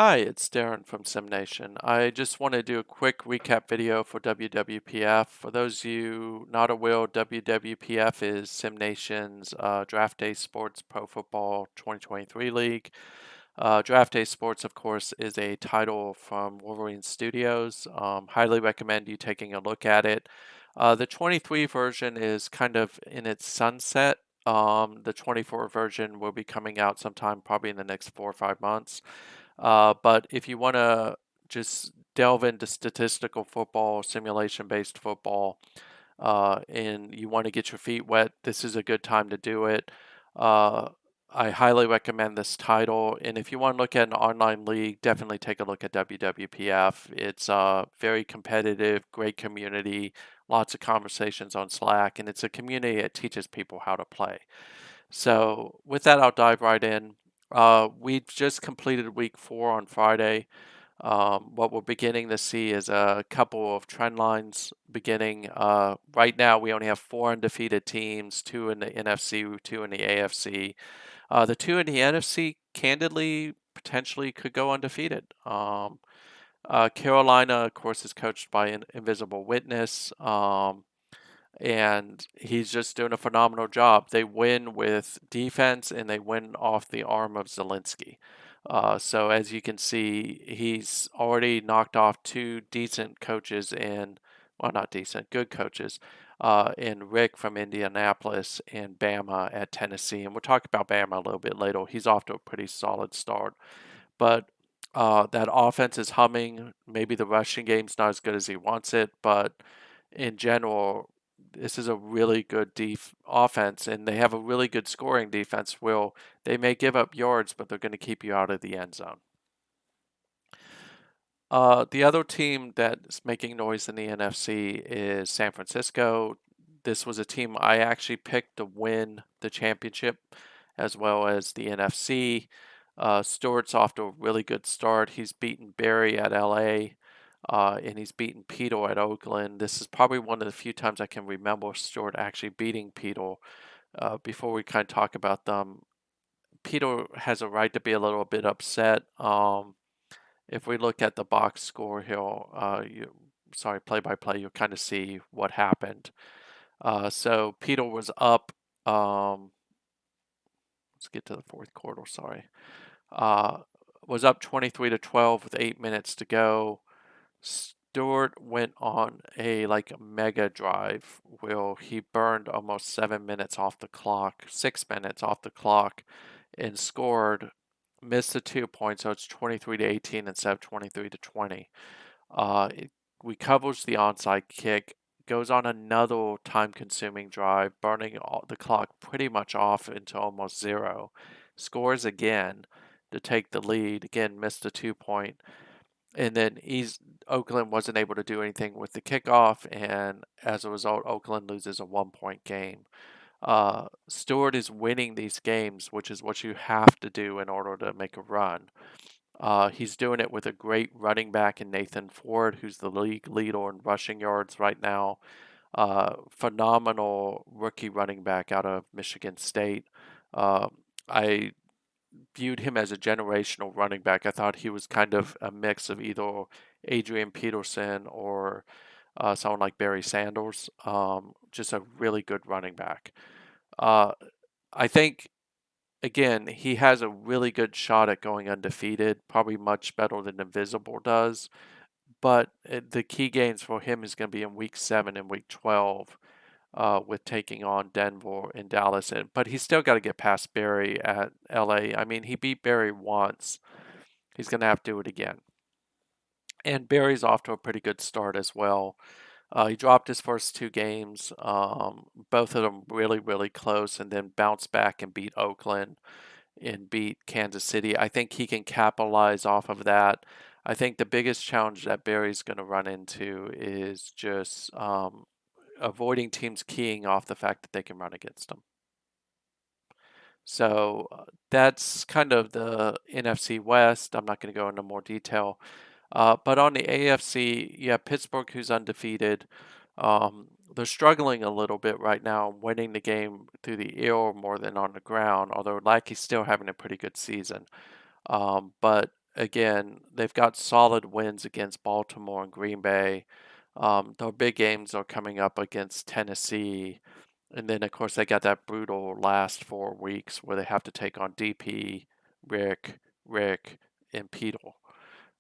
Hi, it's Darren from SimNation. I just want to do a quick recap video for WWPF. For those of you not aware, WWPF is SimNation's Draft Day Sports Pro Football 2023 League. Draft Day Sports, of course, is a title from Wolverine Studios. Highly recommend you taking a look at it. The 23 version is kind of in its sunset. The 24 version will be coming out sometime probably in the next 4 or 5 months. But if you want to just delve into statistical football, simulation-based football, and you want to get your feet wet, this is a good time to do it. Uh, I highly recommend this title. And if you want to look at an online league, definitely take a look at WWPF. It's very competitive, great community, lots of conversations on Slack, and it's a community that teaches people how to play. So with that, I'll dive right in. We just completed week 4 on Friday. What we're beginning to see is a couple of trend lines beginning. Right now, we only have 4 undefeated teams, 2 in the NFC, 2 in the AFC. The 2 in the NFC, candidly, potentially could go undefeated. Carolina, of course, is coached by an Invisible Witness. And he's just doing a phenomenal job. They win with defense and they win off the arm of Zelensky. So as you can see, he's already knocked off 2 decent coaches and, well, not decent, good coaches, in Rick from Indianapolis and Bama at Tennessee. And we'll talk about Bama a little bit later. He's off to a pretty solid start. But that offense is humming. Maybe the rushing game's not as good as he wants it, but in general, this is a really good offense, and they have a really good scoring defense. Will they may give up yards, but they're going to keep you out of the end zone. The other team that's making noise in the NFC is San Francisco. This was a team I actually picked to win the championship as well as the NFC. Stewart's off to a really good start. He's beaten Barry at LA, and he's beaten Peter at Oakland. This is probably one of the few times I can remember Stewart actually beating Peter. Before we kind of talk about them, Peter has a right to be a little bit upset. If we look at the box score here, play by play, you'll kind of see what happened. So Peter was up. Let's get to the fourth quarter. Sorry, was up 23-12 with 8 minutes to go. Stewart went on a mega drive where he burned almost 7 minutes off the clock, 6 minutes off the clock, and scored. Missed the 2 points, so it's 23-18 instead of 23-20. It recovers the onside kick, goes on another time-consuming drive, burning the clock pretty much off into almost zero. Scores again to take the lead. Again, missed a 2-point. And then Oakland wasn't able to do anything with the kickoff, and as a result, Oakland loses a 1-point game. Stewart is winning these games, which is what you have to do in order to make a run. He's doing it with a great running back in Nathan Ford, who's the league leader in rushing yards right now. Phenomenal rookie running back out of Michigan State. I viewed him as a generational running back. I thought he was kind of a mix of either Adrian Peterson or someone like Barry Sanders. Just a really good running back. I think, again, he has a really good shot at going undefeated, probably much better than Invisible does. But the key games for him is going to be in week 7 and week 12 with taking on Denver and Dallas. But he's still got to get past Barry at LA. I mean, he beat Barry once. He's going to have to do it again. And Barry's off to a pretty good start as well. He dropped his first 2 games, both of them really, really close, and then bounced back and beat Oakland and beat Kansas City. I think he can capitalize off of that. I think the biggest challenge that Barry's going to run into is just avoiding teams keying off the fact that they can run against him. So that's kind of the NFC West. I'm not going to go into more detail. But on the AFC, you have Pittsburgh, who's undefeated. They're struggling a little bit right now, winning the game through the air more than on the ground, although Lackey's still having a pretty good season. But again, they've got solid wins against Baltimore and Green Bay. Their big games are coming up against Tennessee. And then, of course, they got that brutal last 4 weeks where they have to take on DP, Rick, and Peter.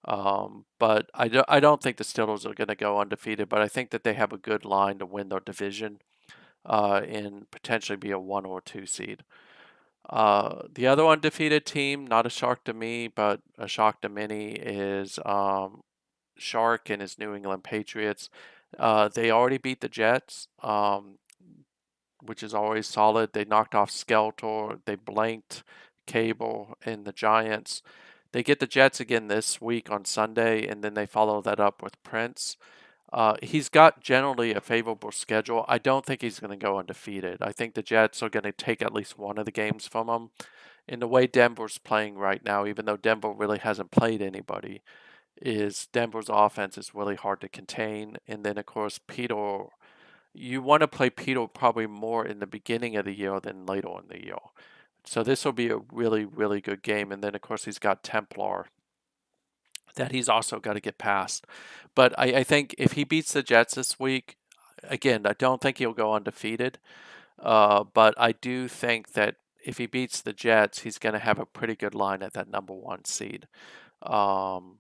But I don't think the Steelers are going to go undefeated, but I think that they have a good line to win their division and potentially be a 1 or 2 seed. The other undefeated team, not a shock to me, but a shock to many, is Shark and his New England Patriots. They already beat the Jets, which is always solid. They knocked off Skeletor. They blanked Cable and the Giants. They get the Jets again this week on Sunday, and then they follow that up with Prince. He's got generally a favorable schedule. I don't think he's going to go undefeated. I think the Jets are going to take at least one of the games from him. In the way Denver's playing right now, even though Denver really hasn't played anybody, is Denver's offense is really hard to contain. And then, of course, Peter, you want to play Peter probably more in the beginning of the year than later in the year. So this will be a really, really good game. And then, of course, he's got Templar that he's also got to get past. But I think if he beats the Jets this week, again, I don't think he'll go undefeated. But I do think that if he beats the Jets, he's going to have a pretty good line at that number 1 seed. Um,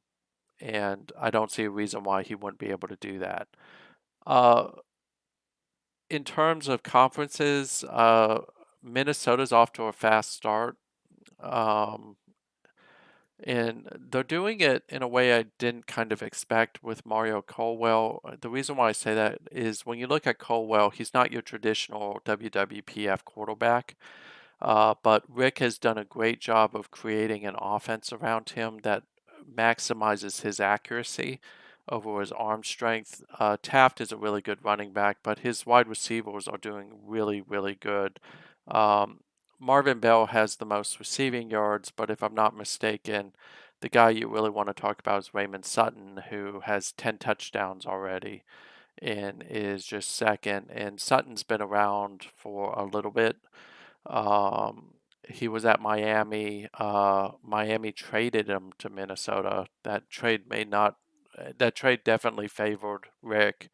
and I don't see a reason why he wouldn't be able to do that. Uh, in terms of conferences, Minnesota's off to a fast start. Um, and they're doing it in a way I didn't kind of expect with Mario Colwell. The reason why I say that is when you look at Colwell, he's not your traditional WWPF quarterback. But Rick has done a great job of creating an offense around him that maximizes his accuracy over his arm strength. Taft is a really good running back, but his wide receivers are doing really, really good. Um, Marvin Bell has the most receiving yards, but if I'm not mistaken, the guy you really want to talk about is Raymond Sutton, who has 10 touchdowns already and is just second. And Sutton's been around for a little bit. He was at Miami. Miami traded him to Minnesota. That trade definitely favored Rick,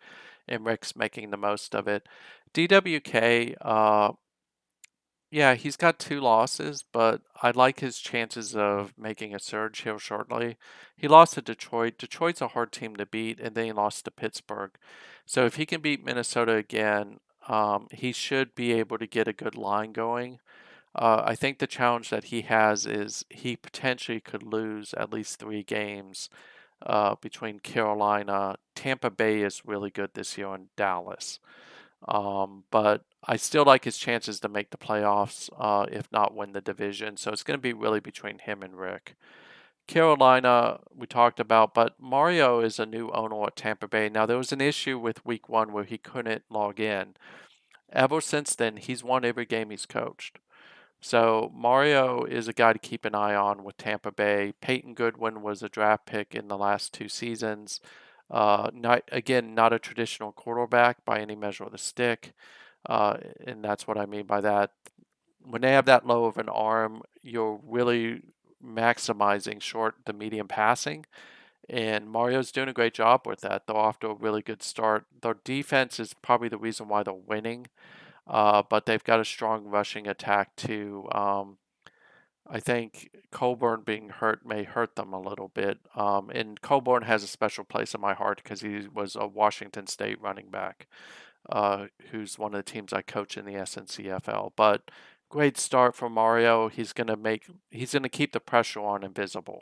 and Rick's making the most of it. DWK, yeah, he's got 2 losses, but I like his chances of making a surge here shortly. He lost to Detroit. Detroit's a hard team to beat, and then he lost to Pittsburgh. So if he can beat Minnesota again, he should be able to get a good line going. I think the challenge that he has is he potentially could lose at least 3 games between Carolina. Tampa Bay is really good this year, and Dallas. But I still like his chances to make the playoffs, if not win the division. So it's going to be really between him and Rick. Carolina, we talked about, but Mario is a new owner at Tampa Bay. Now, there was an issue with week 1 where he couldn't log in. Ever since then, he's won every game he's coached. So Mario is a guy to keep an eye on with Tampa Bay. Peyton Goodwin was a draft pick in the last 2 seasons. Not a traditional quarterback by any measure of the stick, and that's what I mean by that. When they have that low of an arm, you're really maximizing short to medium passing, and Mario's doing a great job with that. They're off to a really good start. Their defense is probably the reason why they're winning. But they've got a strong rushing attack too. I think Colburn being hurt may hurt them a little bit. And Colburn has a special place in my heart because he was a Washington State running back, who's one of the teams I coach in the SNCFL. But great start for Mario. He's gonna keep the pressure on invisible.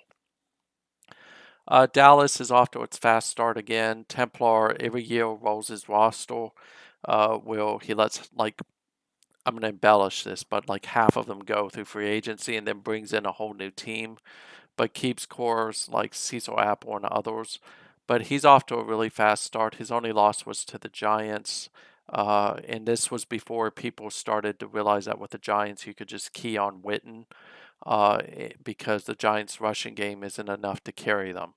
Dallas is off to its fast start again. Templar every year rolls his roster. Will he lets like I'm going to embellish this, but like half of them go through free agency and then brings in a whole new team, but keeps cores like Cecil Apple and others. But he's off to a really fast start. His only loss was to the Giants. And this was before people started to realize that with the Giants, you could just key on Witten because the Giants' rushing game isn't enough to carry them.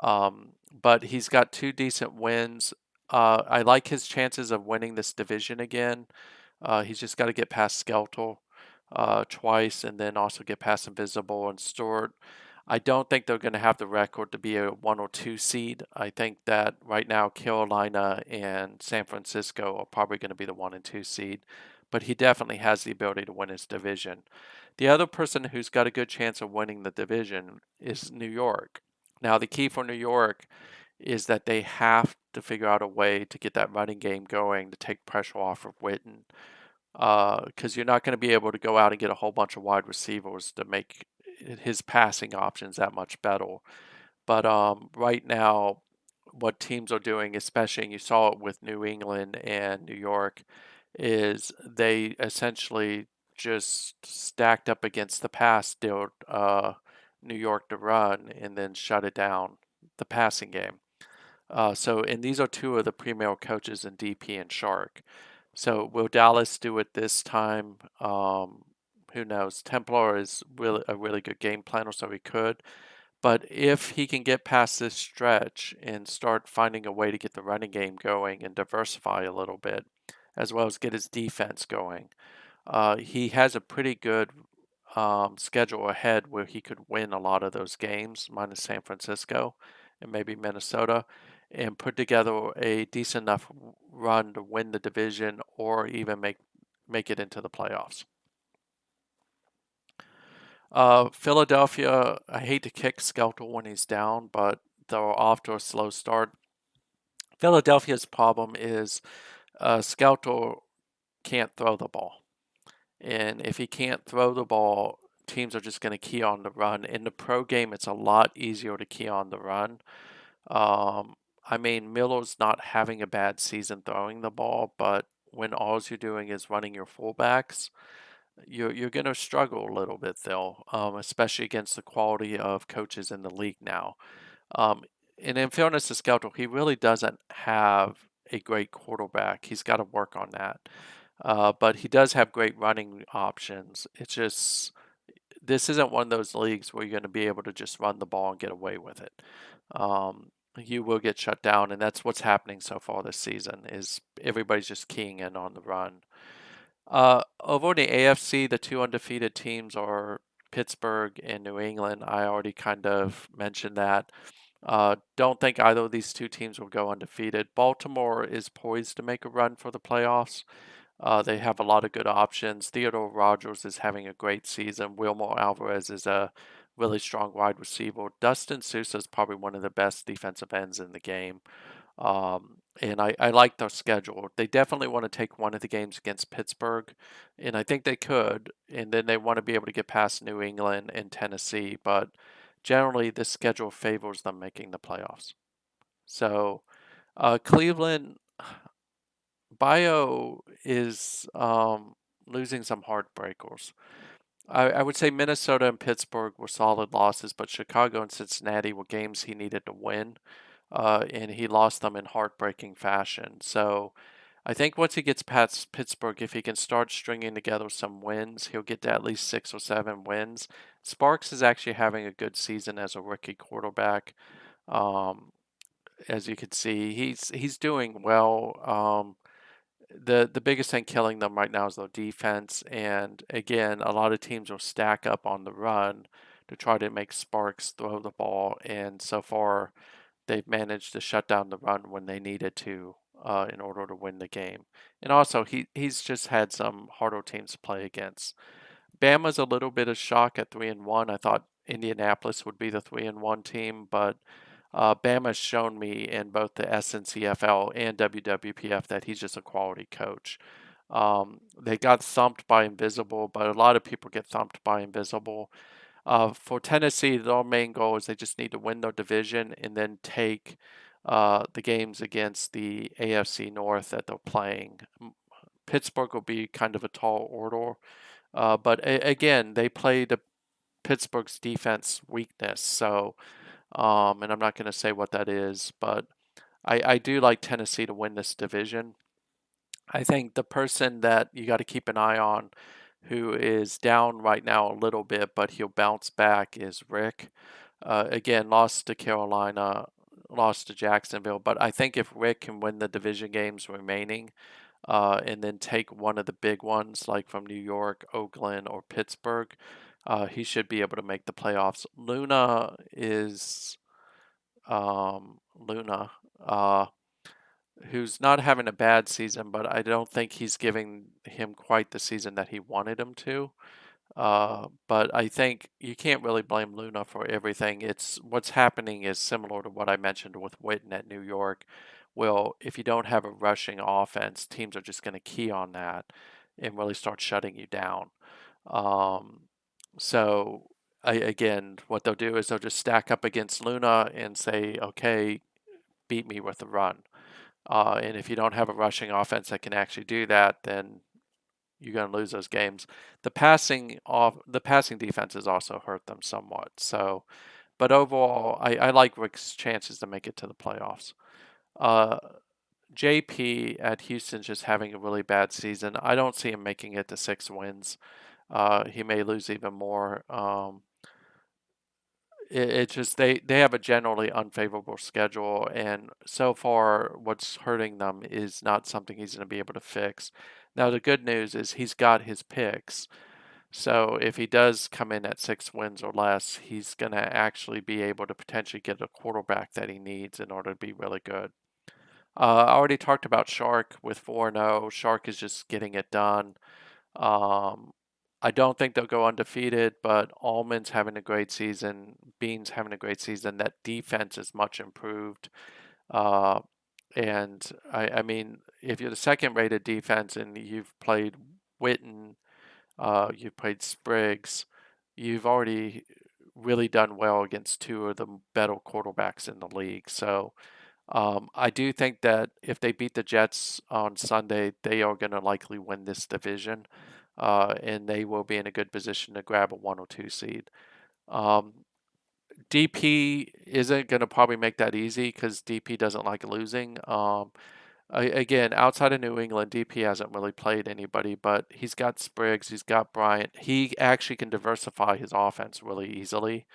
But he's got 2 decent wins. I like his chances of winning this division again. He's just got to get past Skeletor twice and then also get past Invisible and Stewart. I don't think they're going to have the record to be a 1 or 2 seed. I think that right now Carolina and San Francisco are probably going to be the 1 and 2 seed, but he definitely has the ability to win his division. The other person who's got a good chance of winning the division is New York. Now, the key for New York is that they have to figure out a way to get that running game going to take pressure off of Witten, because you're not going to be able to go out and get a whole bunch of wide receivers to make his passing options that much better. But right now, what teams are doing, especially, and you saw it with New England and New York, is they essentially just stacked up against the pass, dared New York to run, and then shut it down, the passing game. And these are two of the premier coaches in DP and Shark. So will Dallas do it this time? Who knows? Templar is really a really good game planner, so he could. But if he can get past this stretch and start finding a way to get the running game going and diversify a little bit, as well as get his defense going, he has a pretty good schedule ahead where he could win a lot of those games, minus San Francisco and maybe Minnesota, and put together a decent enough run to win the division or even make it into the playoffs. Philadelphia, I hate to kick Skelter when he's down, but they're off to a slow start. Philadelphia's problem is Skelter can't throw the ball. And if he can't throw the ball, teams are just going to key on the run. In the pro game, it's a lot easier to key on the run. I mean, Miller's not having a bad season throwing the ball, but when all you're doing is running your fullbacks, you're going to struggle a little bit, though, especially against the quality of coaches in the league now. Um, and in fairness to Skelter, he really doesn't have a great quarterback. He's got to work on that. But he does have great running options. It's just this isn't one of those leagues where you're going to be able to just run the ball and get away with it. You will get shut down, and that's what's happening so far this season. Is everybody's just keying in on the run. Over in the AFC, the two undefeated teams are Pittsburgh and New England. I already kind of mentioned that. Don't think either of these two teams will go undefeated. Baltimore is poised to make a run for the playoffs. They have a lot of good options. Theodore Rogers is having a great season. Wilmer Alvarez is a really strong wide receiver. Dustin Sousa is probably one of the best defensive ends in the game. And I like their schedule. They definitely want to take one of the games against Pittsburgh, and I think they could. And then they want to be able to get past New England and Tennessee. But generally, this schedule favors them making the playoffs. So Cleveland, Bio is losing some heartbreakers. I would say Minnesota and Pittsburgh were solid losses, but Chicago and Cincinnati were games he needed to win, and he lost them in heartbreaking fashion. So I think once he gets past Pittsburgh, if he can start stringing together some wins, he'll get to at least 6 or 7 wins. Sparks is actually having a good season as a rookie quarterback. Um, as you can see, he's doing well. The biggest thing killing them right now is their defense, and again, a lot of teams will stack up on the run to try to make Sparks throw the ball, and so far they've managed to shut down the run when they needed to in order to win the game. And also, he's just had some harder teams to play against. Bama's a little bit of shock at 3-1. I thought Indianapolis would be the 3-1 team, but Bama's shown me in both the SNCFL and WWPF that he's just a quality coach. They got thumped by Invisible, but a lot of people get thumped by Invisible. For Tennessee, their main goal is they just need to win their division and then take the games against the AFC North that they're playing. Pittsburgh will be kind of a tall order, but again, they play the Pittsburgh's defense weakness. So, and I'm not going to say what that is, but I do like Tennessee to win this division. I think the person that you got to keep an eye on who is down right now a little bit, but he'll bounce back is Rick. Again, lost to Carolina, lost to Jacksonville, but I think if Rick can win the division games remaining, and then take one of the big ones like from New York, Oakland, or Pittsburgh, He should be able to make the playoffs. Luna, uh, who's not having a bad season, but I don't think he's giving him quite the season that he wanted him to. But I think you can't really blame Luna for everything. It's what's happening is similar to what I mentioned with Witten at New York. Well, if you don't have a rushing offense, teams are just going to key on that and really start shutting you down. Um, so again, what they'll do is they'll just stack up against Luna and say, okay, beat me with the run. And if you don't have a rushing offense that can actually do that, then you're going to lose those games. The passing defense has also hurt them somewhat. So, but overall, I like Rick's chances to make it to the playoffs. Uh, JP at Houston's just having a really bad season. I don't see him making it to 6 wins. He may lose even more. It's just they have a generally unfavorable schedule, and so far, what's hurting them is not something he's going to be able to fix. Now, the good news is he's got his picks. So if he does come in at 6 wins or less, he's going to actually be able to potentially get a quarterback that he needs in order to be really good. I already talked about Shark with 4-0. Shark is just getting it done. Um, I don't think they'll go undefeated, but Allman's having a great season. Bean's having a great season. That defense is much improved. Uh, and I mean, if you're the second rated defense and you've played Witten, you've played Spriggs, you've already really done well against two of the better quarterbacks in the league. So I do think that if they beat the Jets on Sunday, they are going to likely win this division, and they will be in a good position to grab a 1 or 2 seed. Um, DP isn't going to probably make that easy because DP doesn't like losing. Again, outside of New England, DP hasn't really played anybody, but he's got Spriggs, he's got Bryant. He actually can diversify his offense really easily.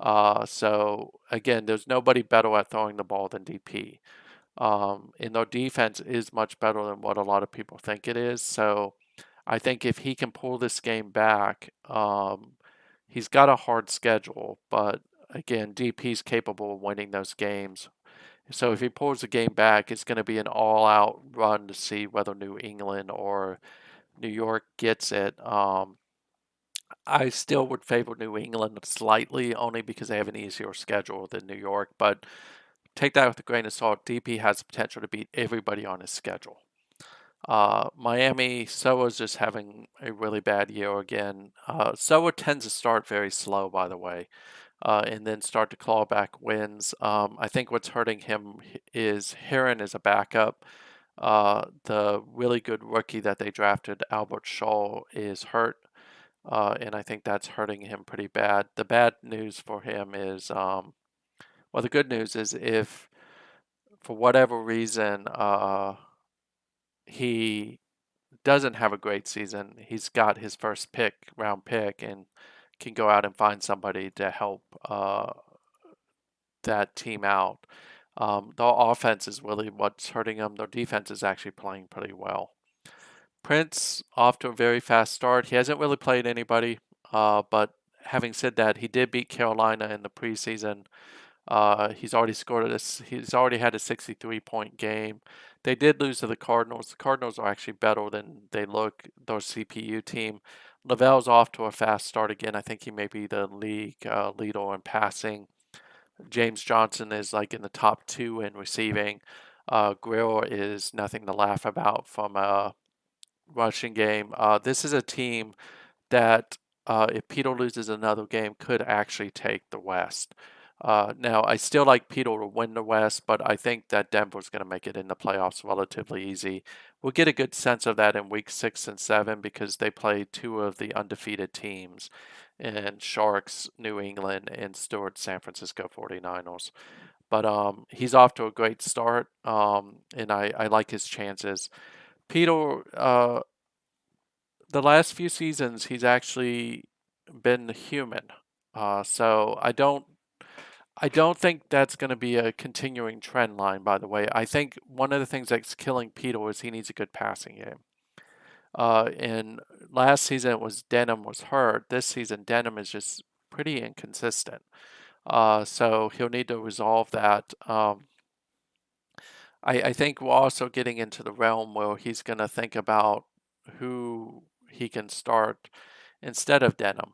So again, there's nobody better at throwing the ball than DP. And their defense is much better than what a lot of people think it is. So I think if he can pull this game back, he's got a hard schedule, but again, DP's capable of winning those games. So if he pulls the game back, it's going to be an all-out run to see whether New England or New York gets it. I still would favor New England slightly, only because they have an easier schedule than New York, but take that with a grain of salt. DP has the potential to beat everybody on his schedule. Miami, Soa's just having a really bad year again. Soa tends to start very slow, by the way, and then start to claw back wins. I think what's hurting him is Heron is a backup. The really good rookie that they drafted, Albert Shaw, is hurt, and I think that's hurting him pretty bad. The bad news for him is, well, the good news is if for whatever reason he doesn't have a great season, he's got his first round pick, and can go out and find somebody to help that team out. The offense is really what's hurting them. Their defense is actually playing pretty well. Prince off to a very fast start. He hasn't really played anybody, but having said that, he did beat Carolina in the preseason. He's already scored this. He's already had a 63-point game. They did lose to the Cardinals. The Cardinals are actually better than they look. Their CPU team. Lavelle's off to a fast start again. I think he may be the league leader in passing. James Johnson is like in the top 2 in receiving. Grill is nothing to laugh about from a rushing game. This is a team that, if Peter loses another game, could actually take the West. Now, I still like Peter to win the West, but I think that Denver's going to make it in the playoffs relatively easy. We'll get a good sense of that in week 6 and 7 because they play two of the undefeated teams, and Sharks, New England, and Stewart, San Francisco 49ers. But he's off to a great start, and I like his chances. Peter, the last few seasons, he's actually been human. So I don't think that's going to be a continuing trend line, by the way. I think one of the things that's killing Peter is he needs a good passing game. And last season it was Denham was hurt. This season Denham is just pretty inconsistent. So he'll need to resolve that. I think we're also getting into the realm where he's going to think about who he can start instead of Denham.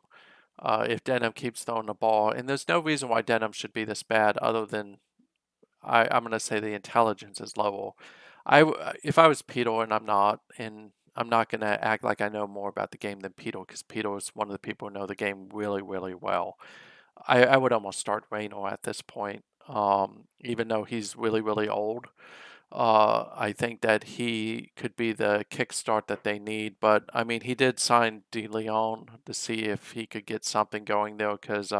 If Denham keeps throwing the ball, and there's no reason why Denham should be this bad other than I'm going to say the intelligence is low. If I was Peter, and I'm not, and I'm not going to act like I know more about the game than Peter, because Peter is one of the people who know the game really, really well. I would almost start Reno at this point, even though he's really, really old. I think that he could be the kickstart that they need. But I mean, he did sign De Leon to see if he could get something going there because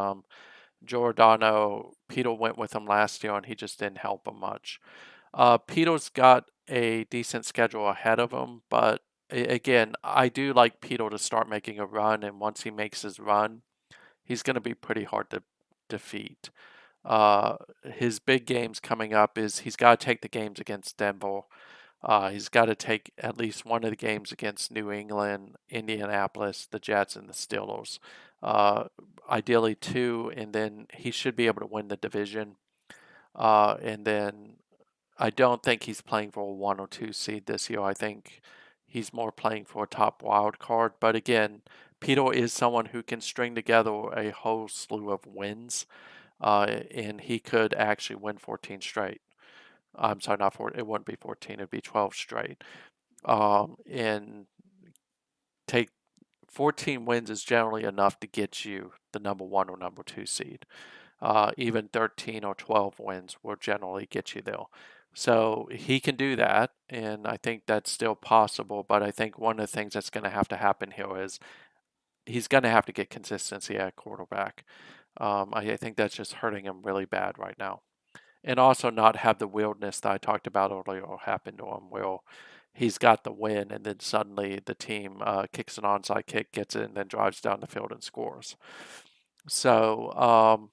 Giordano, Peter went with him last year and he just didn't help him much. Peter's got a decent schedule ahead of him, but again, I do like Peter to start making a run, and once he makes his run, he's going to be pretty hard to defeat. His big games coming up is he's got to take the games against Denver. He's got to take at least one of the games against New England, Indianapolis, the Jets, and the Steelers. Uh, Ideally two, and then he should be able to win the division. And then I don't think he's playing for a 1 or 2 seed this year. I think he's more playing for a top wild card. But again, Peter is someone who can string together a whole slew of wins, and he could actually win 14 straight. I'm sorry, not 4. It wouldn't be 14. It'd be 12 straight. And take 14 wins is generally enough to get you the number 1 or number 2 seed. Even 13 or 12 wins will generally get you there. So he can do that, and I think that's still possible. But I think one of the things that's going to have to happen here is he's going to have to get consistency at quarterback. I think that's just hurting him really bad right now. And also not have the weirdness that I talked about earlier happen to him, where he's got the win and then suddenly the team kicks an onside kick, gets it, and then drives down the field and scores. So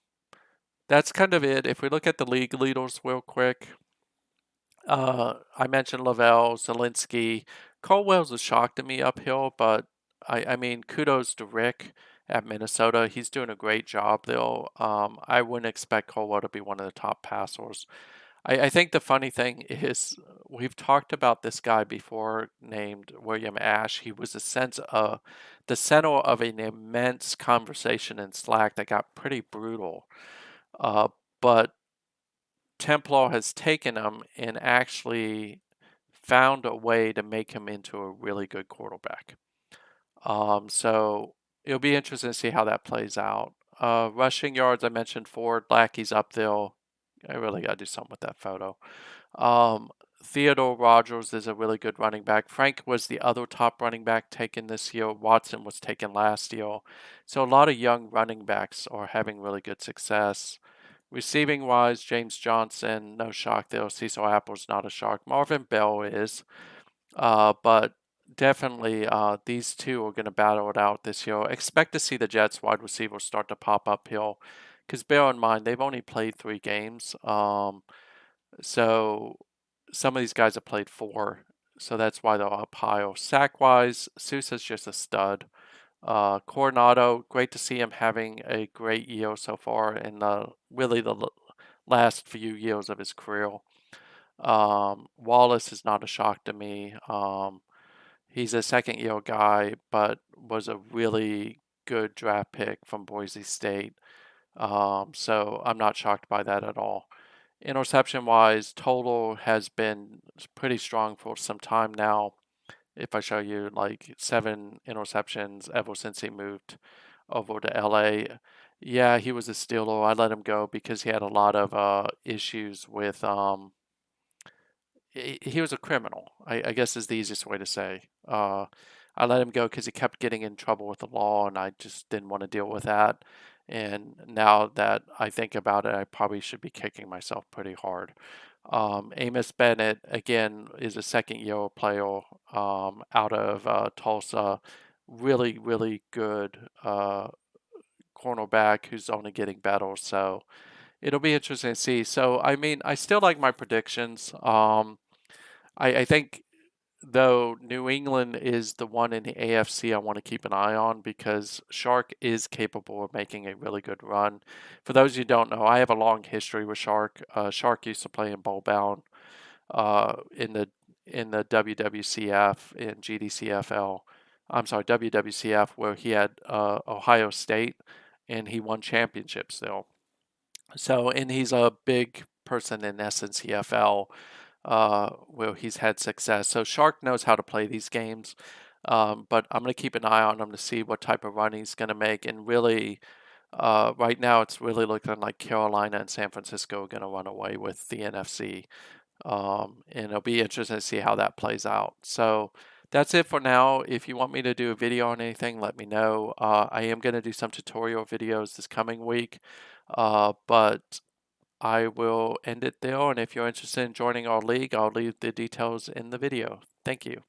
that's kind of it. If we look at the league leaders real quick, I mentioned Lavelle, Zelensky. Colwell's a shock to me uphill, but I mean, kudos to Rick at Minnesota. He's doing a great job, though. I wouldn't expect Colwell to be one of the top passers. I think the funny thing is we've talked about this guy before named William Ash. He was the center of an immense conversation in Slack that got pretty brutal. But Templar has taken him and actually found a way to make him into a really good quarterback. So it'll be interesting to see how that plays out. Rushing yards, I mentioned Ford. Lackey's up there. I really got to do something with that photo. Um, Theodore Rogers is a really good running back. Frank was the other top running back taken this year. Watson was taken last year. So a lot of young running backs are having really good success. Receiving wise, James Johnson, no shock there. Cecil Apple's not a shock. Marvin Bell is. But definitely these two are going to battle it out this year. Expect to see the Jets wide receivers start to pop uphill because bear in mind, they've only played 3 games. So some of these guys have played 4. So that's why they're up higher. Sack wise, Sousa's just a stud. Coronado, great to see him having a great year so far in really the last few years of his career. Wallace is not a shock to me. He's a second-year guy, but was a really good draft pick from Boise State. So I'm not shocked by that at all. Interception-wise, total has been pretty strong for some time now. If I show you like 7 interceptions ever since he moved over to LA. Yeah, he was a Steeler. I let him go because he had a lot of issues with he was a criminal, I guess is the easiest way to say. I let him go because he kept getting in trouble with the law, and I just didn't want to deal with that. And now that I think about it, I probably should be kicking myself pretty hard. Amos Bennett, again, is a second-year player out of Tulsa. Really, really good cornerback who's only getting better. So it'll be interesting to see. So, I mean, I still like my predictions. I think though New England is the one in the AFC I want to keep an eye on because Shark is capable of making a really good run. For those who don't know, I have a long history with Shark. Shark used to play in Bowl Bound in the WWCF and GDCFL. I'm sorry, WWCF, where he had Ohio State, and he won championships there. So, and he's a big person in SNCFL, where he's had success. So Shark knows how to play these games, but I'm going to keep an eye on him to see what type of run he's going to make. And really, right now, it's really looking like Carolina and San Francisco are going to run away with the NFC. And it'll be interesting to see how that plays out. So that's it for now. If you want me to do a video on anything, let me know. I am going to do some tutorial videos this coming week, but I will end it there. And if you're interested in joining our league, I'll leave the details in the video. Thank you.